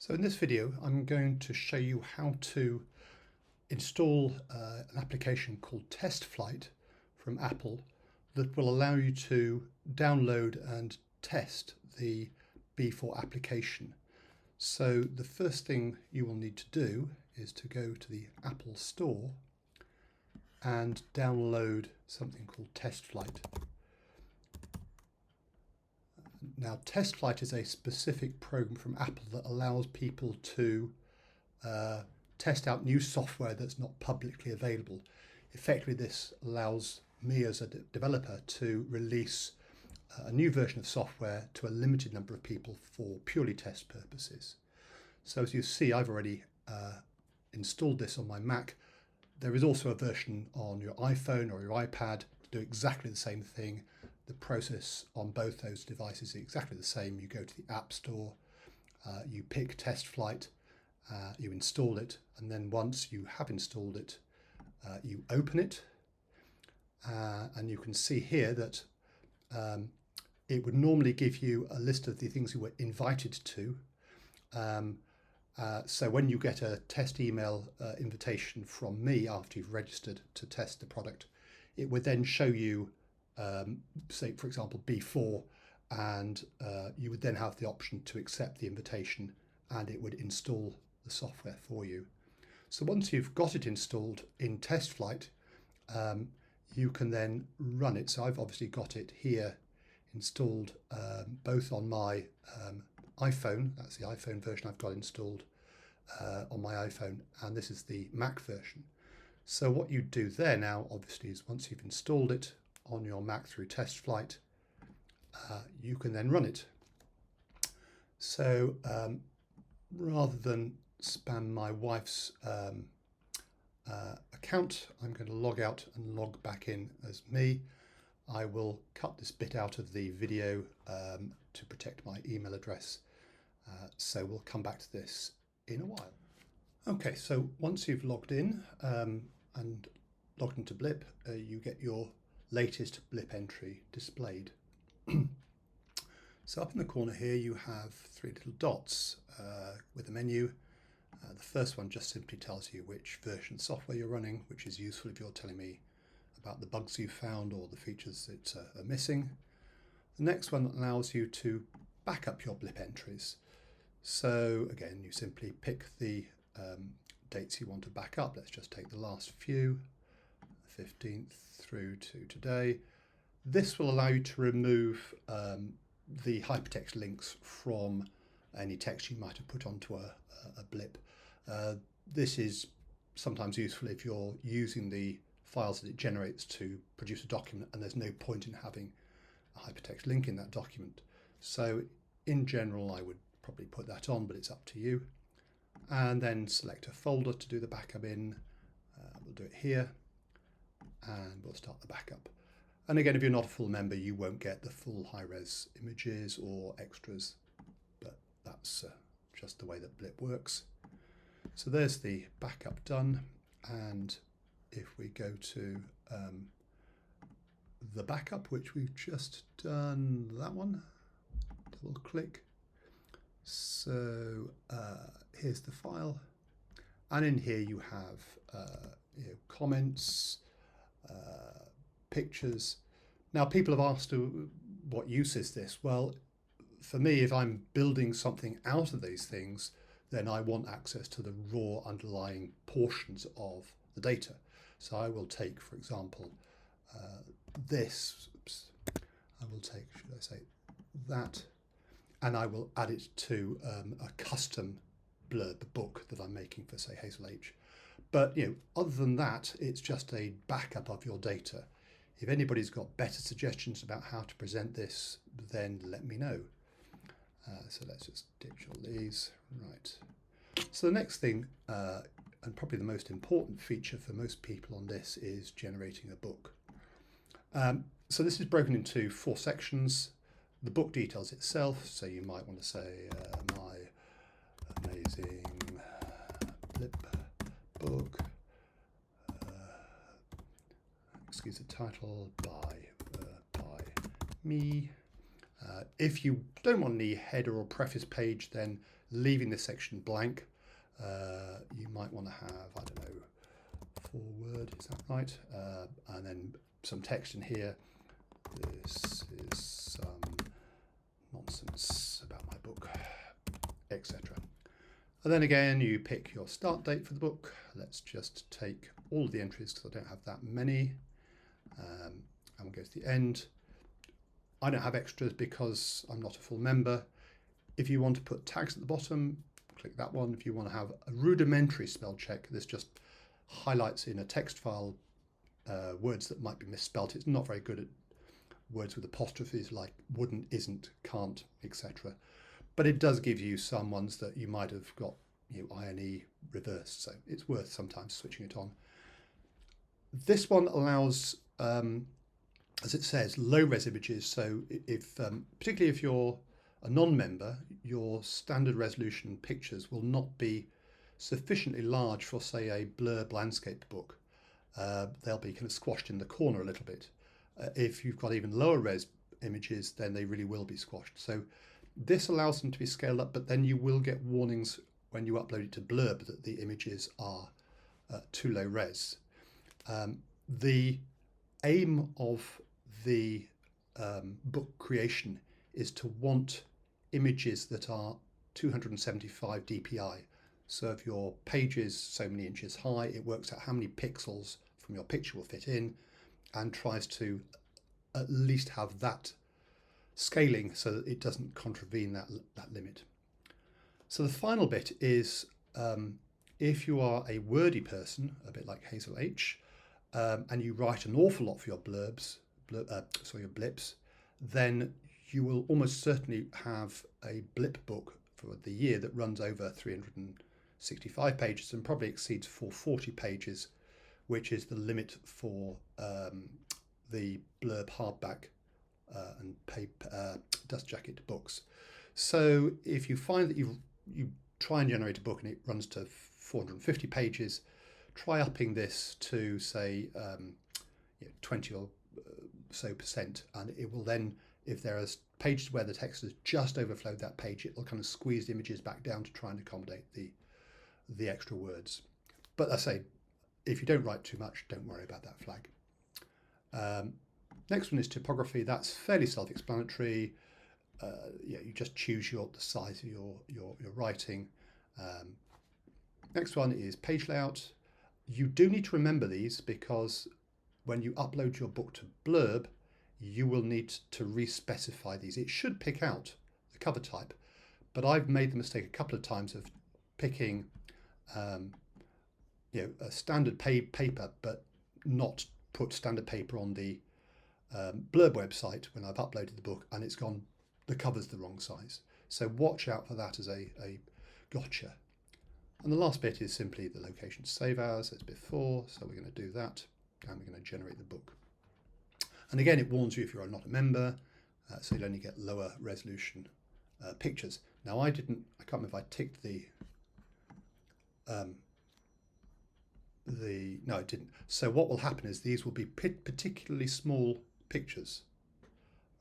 So in this video, I'm going to show you how to install an application called TestFlight from Apple that will allow you to download and test the BFour application. So the first thing you will need to do is to go to the Apple Store and download something called TestFlight. Now, TestFlight is a specific program from Apple that allows people to test out new software that's not publicly available. Effectively, this allows me as a developer to release a new version of software to a limited number of people for purely test purposes. So as you see, I've already installed this on my Mac. There is also a version on your iPhone or your iPad to do exactly the same thing. The process on both those devices is exactly the same. You go to the App Store, you pick TestFlight, you install it, and then once you have installed it, you open it, and you can see here that it would normally give you a list of the things you were invited to. So when you get a test email invitation from me after you've registered to test the product, it would then show you say, for example, BFour, and you would then have the option to accept the invitation and it would install the software for you. So once you've got it installed in TestFlight, you can then run it. So I've obviously got it here installed both on my iPhone, that's the iPhone version I've got installed on my iPhone, and this is the Mac version. So what you do there now, obviously, is once you've installed it on your Mac through TestFlight, you can then run it. So rather than spam my wife's account, I'm going to log out and log back in as me. I will cut this bit out of the video to protect my email address. So we'll come back to this in a while. Okay, so once you've logged in and logged into Blip, you get your latest Blip entry displayed. So up in the corner here you have three little dots with a menu. The first one just simply tells you which version of software you're running, which is useful if you're telling me about the bugs you've found or the features that are missing. The next one allows you to back up your Blip entries. So again, you simply pick the dates you want to back up. Let's just take the last few, 15th through to today. This will allow you to remove the hypertext links from any text you might have put onto a Blip. This is sometimes useful if you're using the files that it generates to produce a document and there's no point in having a hypertext link in that document. So in general, I would probably put that on, but it's up to you. And then select a folder to do the backup in. We'll do it here, and we'll start the backup. And again, if you're not a full member, you won't get the full high-res images or extras, but that's just the way that Blip works. So there's the backup done, and if we go to the backup, which we've just done, that one, double click. So here's the file, and in here you have comments, pictures. Now people have asked what use is this? Well, for me, if I'm building something out of these things, then I want access to the raw underlying portions of the data. So I will take, for example, this, I will take, should I say, that, and I will add it to a custom blurb book that I'm making for, say, Hazel H. But other than that, it's just a backup of your data. If anybody's got better suggestions about how to present this, then let me know. So let's just ditch all these. Right. So the next thing, and probably the most important feature for most people on this, is generating a book. So this is broken into 4 sections. The book details itself, so you might want to say my amazing Blip book, excuse the title, by me. If you don't want any header or preface page, then leaving this section blank. You might want to have, I don't know, forward, is that right? And then some text in here. This is some nonsense about my book, etc. And then again, you pick your start date for the book. Let's just take all of the entries because I don't have that many. And we'll go to the end. I don't have extras because I'm not a full member. If you want to put tags at the bottom, click that one. If you want to have a rudimentary spell check, this just highlights in a text file words that might be misspelt. It's not very good at words with apostrophes like wouldn't, isn't, can't, etc. But it does give you some ones that you might have got, INE reversed. So it's worth sometimes switching it on. This one allows, as it says, low-res images. So if, particularly if you're a non-member, your standard resolution pictures will not be sufficiently large for, say, a blurb landscape book. They'll be kind of squashed in the corner a little bit. If you've got even lower res images, then they really will be squashed. So this allows them to be scaled up, but then you will get warnings when you upload it to Blurb that the images are too low res. The aim of the book creation is to want images that are 275 dpi. So if your page is so many inches high, it works out how many pixels from your picture will fit in and tries to at least have that scaling so that it doesn't contravene that limit. So the final bit is if you are a wordy person, a bit like Hazel H, and you write an awful lot for your your blips, then you will almost certainly have a blip book for the year that runs over 365 pages and probably exceeds 440 pages, which is the limit for the blurb hardback and paper dust jacket books. So if you find that you try and generate a book and it runs to 450 pages, try upping this to say 20 or so percent, and it will then, if there are pages where the text has just overflowed that page, it will kind of squeeze the images back down to try and accommodate the extra words. But I say, if you don't write too much, don't worry about that flag. Next one is typography. That's fairly self-explanatory. You just choose the size of your writing. Next one is page layout. You do need to remember these because when you upload your book to Blurb, you will need to re-specify these. It should pick out the cover type, but I've made the mistake a couple of times of picking a standard paper, but not put standard paper on the Blurb website when I've uploaded the book, and it's gone, the cover's the wrong size. So watch out for that as a gotcha. And the last bit is simply the location save as BFour. So we're going to do that, and we're going to generate the book. And again, it warns you if you're not a member, so you'll only get lower resolution pictures. Now I can't remember if I ticked no, I didn't. So what will happen is these will be particularly small pictures.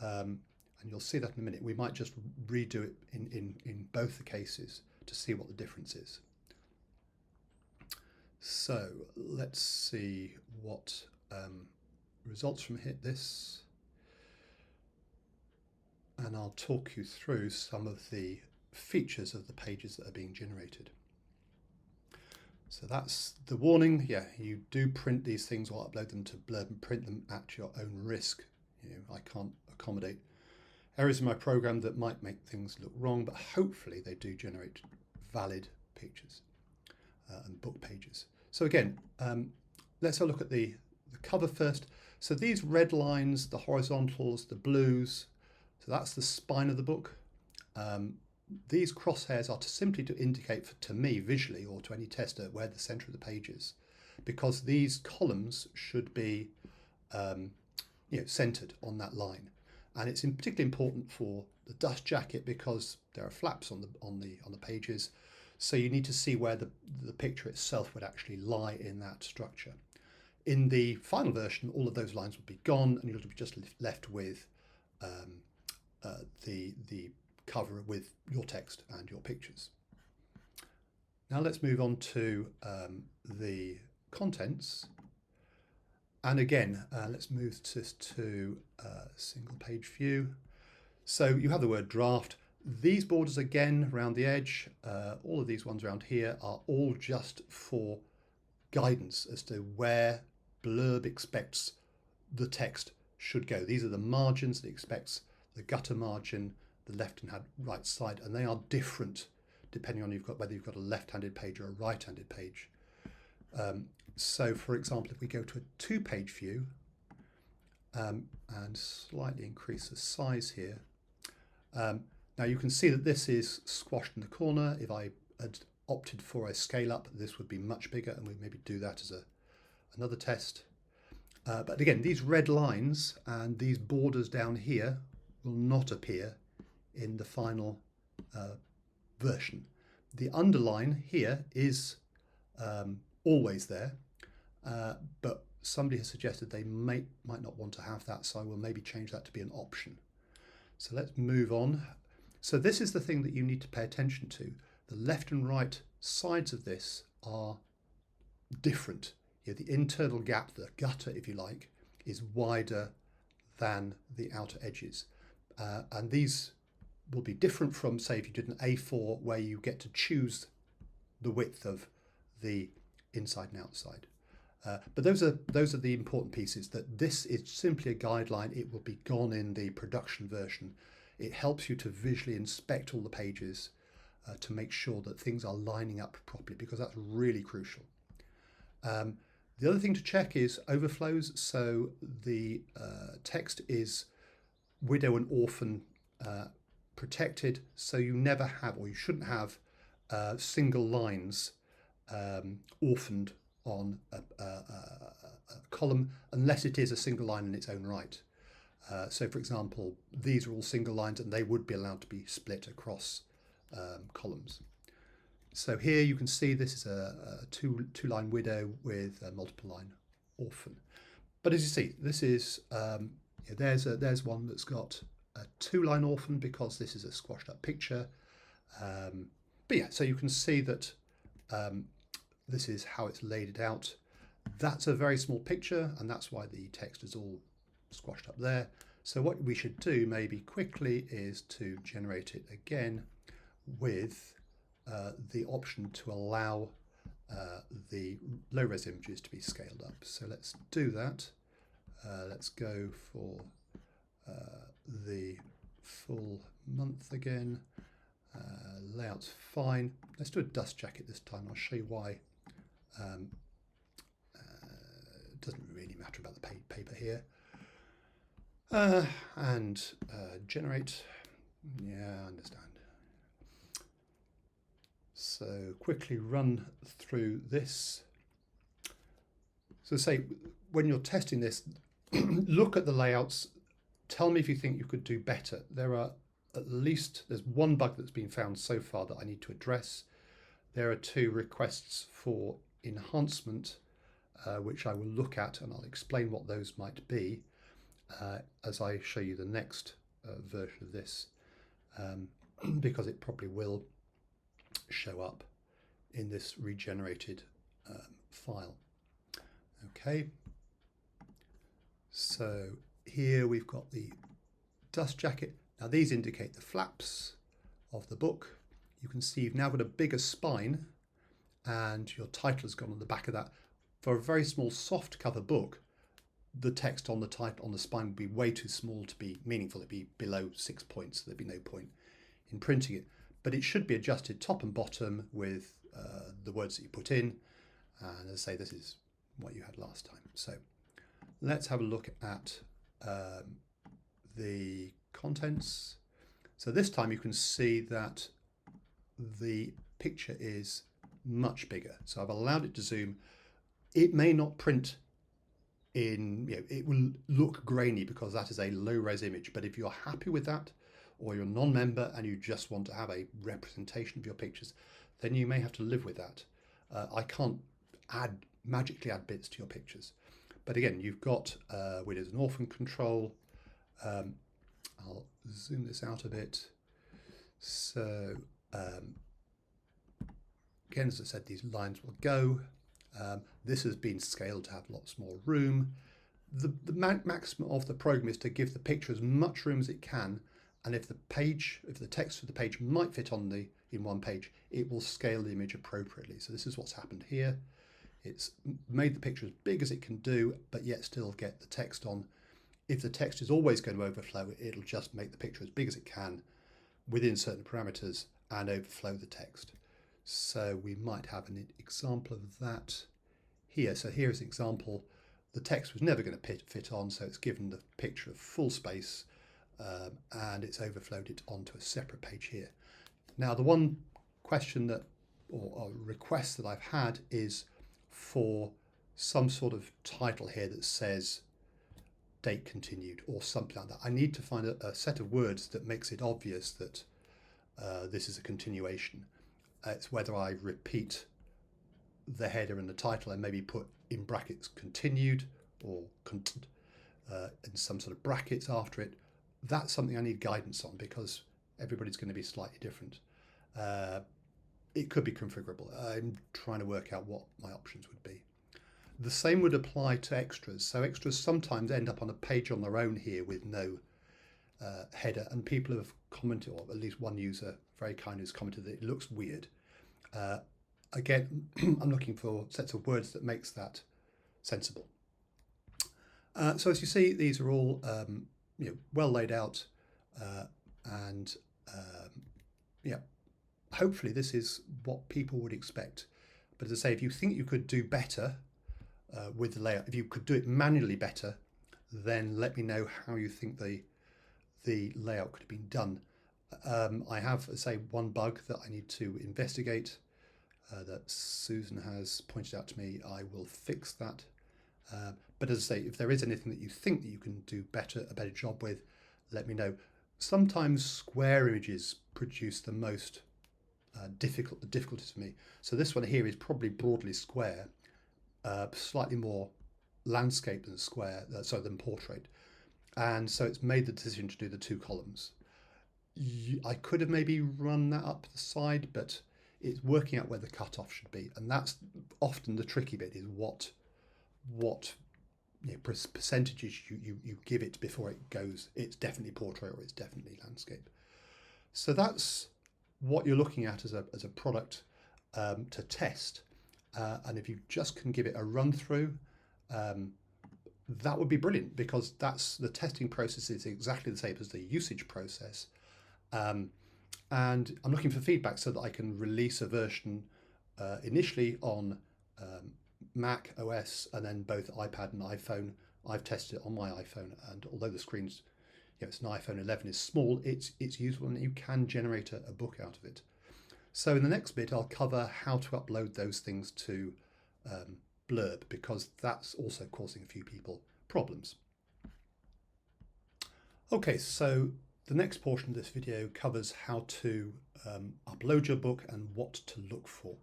And you'll see that in a minute. We might just redo it in both the cases to see what the difference is. So let's see what results from this. And I'll talk you through some of the features of the pages that are being generated. So that's the warning. Yeah, you do print these things or upload them to Blurb and print them at your own risk. I can't accommodate errors in my program that might make things look wrong, but hopefully they do generate valid pictures and book pages. So again, let's have a look at the cover first. So these red lines, the horizontals, the blues, so that's the spine of the book. These crosshairs are simply to indicate to me visually or to any tester where the center of the page is, because these columns should be centered on that line. And it's particularly important for the dust jacket because there are flaps on the pages, so you need to see where the picture itself would actually lie in that structure. In the final version, all of those lines will be gone, and you'll be just left with the cover with your text and your pictures. Now let's move on to the contents. And again, let's move this to single page view. So you have the word draft. These borders again around the edge, all of these ones around here are all just for guidance as to where Blurb expects the text should go. These are the margins that it expects, the gutter margin, the left and right side, and they are different depending on whether you've got a left-handed page or a right-handed page. So for example, if we go to a 2-page view and slightly increase the size here, now you can see that this is squashed in the corner. If I had opted for a scale up, this would be much bigger, and we maybe do that as another test. But again, these red lines and these borders down here will not appear in the final version. The underline here is always there, but somebody has suggested they might not want to have that, so I will maybe change that to be an option. So let's move on. So this is the thing that you need to pay attention to. The left and right sides of this are different. The internal gap, the gutter, if you like, is wider than the outer edges. And these will be different from, say, if you did an A4 where you get to choose the width of the inside and outside. But those are the important pieces, that this is simply a guideline. It will be gone in the production version. It helps you to visually inspect all the pages to make sure that things are lining up properly, because that's really crucial. The other thing to check is overflows. So the text is widow and orphan protected, so you never have, or you shouldn't have, single lines orphaned on a column unless it is a single line in its own right. So for example, these are all single lines and they would be allowed to be split across columns. So here you can see this is a two-line widow with a multiple line orphan. But as you see, this is there's one that's got a 2-line orphan because this is a squashed up picture. But yeah, so you can see that this is how it's laid it out. That's a very small picture, and that's why the text is all squashed up there. So what we should do maybe quickly is to generate it again with the option to allow the low-res images to be scaled up. So let's do that. Let's go for the full month again. Layout's fine. Let's do a dust jacket this time. I'll show you why. It doesn't really matter about the paper here. And generate. Yeah, I understand. So quickly run through this. So say when you're testing this, look at the layouts. Tell me if you think you could do better. There's one bug that's been found so far that I need to address. There are 2 requests for enhancement, which I will look at, and I'll explain what those might be as I show you the next version of this, because it probably will show up in this regenerated file. Okay, so here we've got the dust jacket. Now these indicate the flaps of the book. You can see you've now got a bigger spine and your title has gone on the back of that. For a very small soft cover book, the text on the title on the spine would be way too small to be meaningful. It'd be below 6 points, so there'd be no point in printing it. But it should be adjusted top and bottom with the words that you put in. And as I say, this is what you had last time. So let's have a look at the contents. So this time you can see that the picture is much bigger. So I've allowed it to zoom. It may not print in, it will look grainy because that is a low-res image. But if you're happy with that, or you're a non-member and you just want to have a representation of your pictures, then you may have to live with that. I can't magically add bits to your pictures. But again, you've got widows and orphan control. I'll zoom this out a bit. So again, as I said, these lines will go. This has been scaled to have lots more room. The maximum of the program is to give the picture as much room as it can, and if the text of the page might fit in one page, it will scale the image appropriately. So this is what's happened here. It's made the picture as big as it can do, but yet still get the text on. If the text is always going to overflow, it'll just make the picture as big as it can within certain parameters and overflow the text. So we might have an example of that here. So here's an example. The text was never going to fit on, so it's given the picture of full space and it's overflowed it onto a separate page here. Now, the one question that, or request that I've had is for some sort of title here that says date continued or something like that. I need to find a set of words that makes it obvious that this is a continuation. It's whether I repeat the header and the title and maybe put in brackets continued or in some sort of brackets after it. That's something I need guidance on because everybody's going to be slightly different. It could be configurable. I'm trying to work out what my options would be. The same would apply to extras. So extras sometimes end up on a page on their own here with no header, and people have commented, or at least one user very kindly has commented that it looks weird. Again, I'm looking for sets of words that makes that sensible. So as you see, these are all well laid out, and hopefully this is what people would expect. But as I say, if you think you could do better with the layout, if you could do it manually better, then let me know how you think the layout could have been done. I have, as I say, one bug that I need to investigate that Susan has pointed out to me. I will fix that. But as I say, if there is anything that you think that you can do a better job with, let me know. Sometimes square images produce the most difficulties for me. So this one here is probably broadly square, slightly more landscape than square, than portrait. And so it's made the decision to do the two columns. I could have maybe run that up the side, but it's working out where the cutoff should be. And that's often the tricky bit, is what percentages you give it before it goes, it's definitely portrait or it's definitely landscape. So that's what you're looking at as a product to test. And if you just can give it a run through, that would be brilliant, because that's the testing process is exactly the same as the usage process. And I'm looking for feedback so that I can release a version initially on Mac OS and then both iPad and iPhone. I've tested it on my iPhone, and although the screen's, it's an iPhone 11, is small, it's useful, and you can generate a book out of it. So in the next bit, I'll cover how to upload those things to Blurb, because that's also causing a few people problems. Okay, so the next portion of this video covers how to upload your book and what to look for.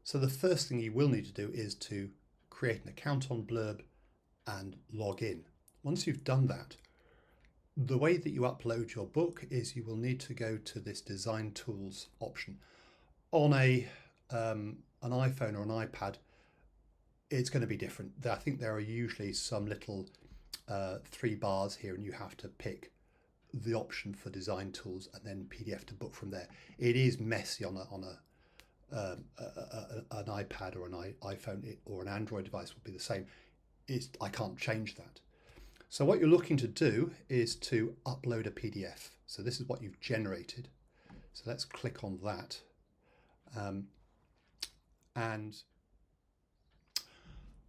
So the first thing you will need to do is to create an account on Blurb and log in. Once you've done that, the way that you upload your book is you will need to go to this Design Tools option. On an iPhone or an iPad, it's going to be different. I think there are usually some little 3 bars here, and you have to pick the option for Design Tools and then PDF to book from there. It is messy on an iPad or an iPhone or an Android device will be the same. I can't change that. So what you're looking to do is to upload a PDF. So this is what you've generated. So let's click on that.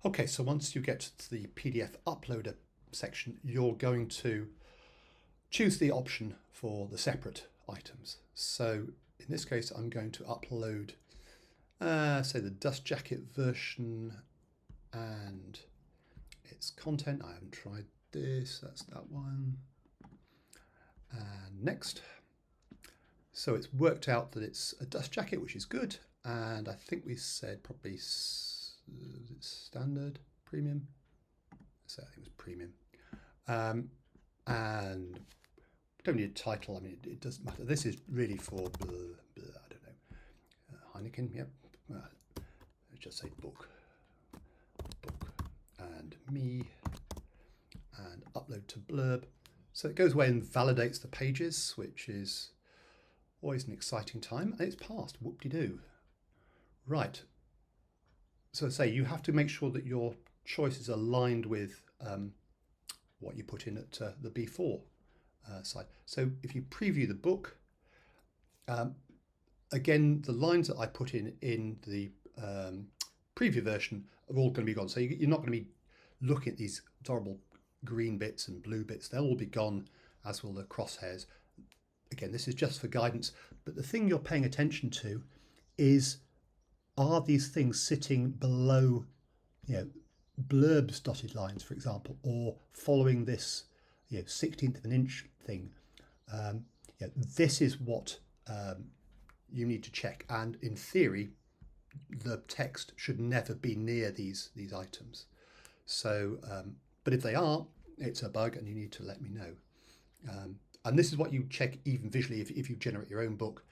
Okay, so once you get to the PDF uploader section, you're going to choose the option for the separate items. So in this case, I'm going to upload, say, the dust jacket version and its content. I haven't tried this, that's that one. And next. So it's worked out that it's a dust jacket, which is good. And I think we said probably standard, premium. So I think it was premium. And don't need a title. I mean, it doesn't matter. This is really for, I don't know, Heineken, yep. Let's just say book, and me, and upload to blurb. So it goes away and validates the pages, which is always an exciting time, and it's passed. Whoop-de-doo. Right. So say you have to make sure that your choice is aligned with what you put in at the BFour side. So if you preview the book, again, the lines that I put in the preview version are all going to be gone. So you're not going to be looking at these horrible green bits and blue bits. They'll all be gone, as will the crosshairs. Again, this is just for guidance, but the thing you're paying attention to is, are these things sitting below, blurbs dotted lines, for example, or following this 16th of an inch thing? This is what you need to check, and in theory the text should never be near these items. So but if they are, it's a bug and you need to let me know. And this is what you check even visually. If you generate your own book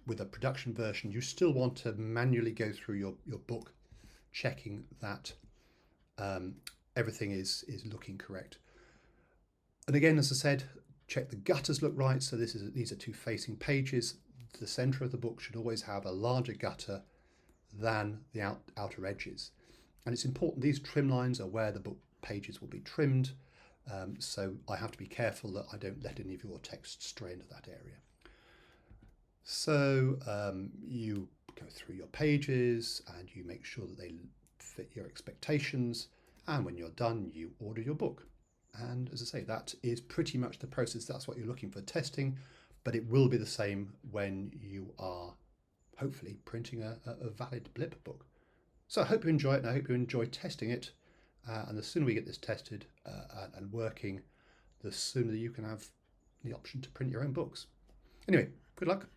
with a production version, you still want to manually go through your book, checking that everything is looking correct. And again, as I said, check the gutters look right. So these are two facing pages. The center of the book should always have a larger gutter than the outer edges. And it's important, these trim lines are where the book pages will be trimmed. So I have to be careful that I don't let any of your text stray into that area. So you go through your pages and you make sure that they fit your expectations. And when you're done, you order your book. And as I say, that is pretty much the process. That's what you're looking for testing, but it will be the same when you are hopefully printing a valid Blip book. So I hope you enjoy it, and I hope you enjoy testing it. And the sooner we get this tested and working, the sooner you can have the option to print your own books. Anyway, good luck.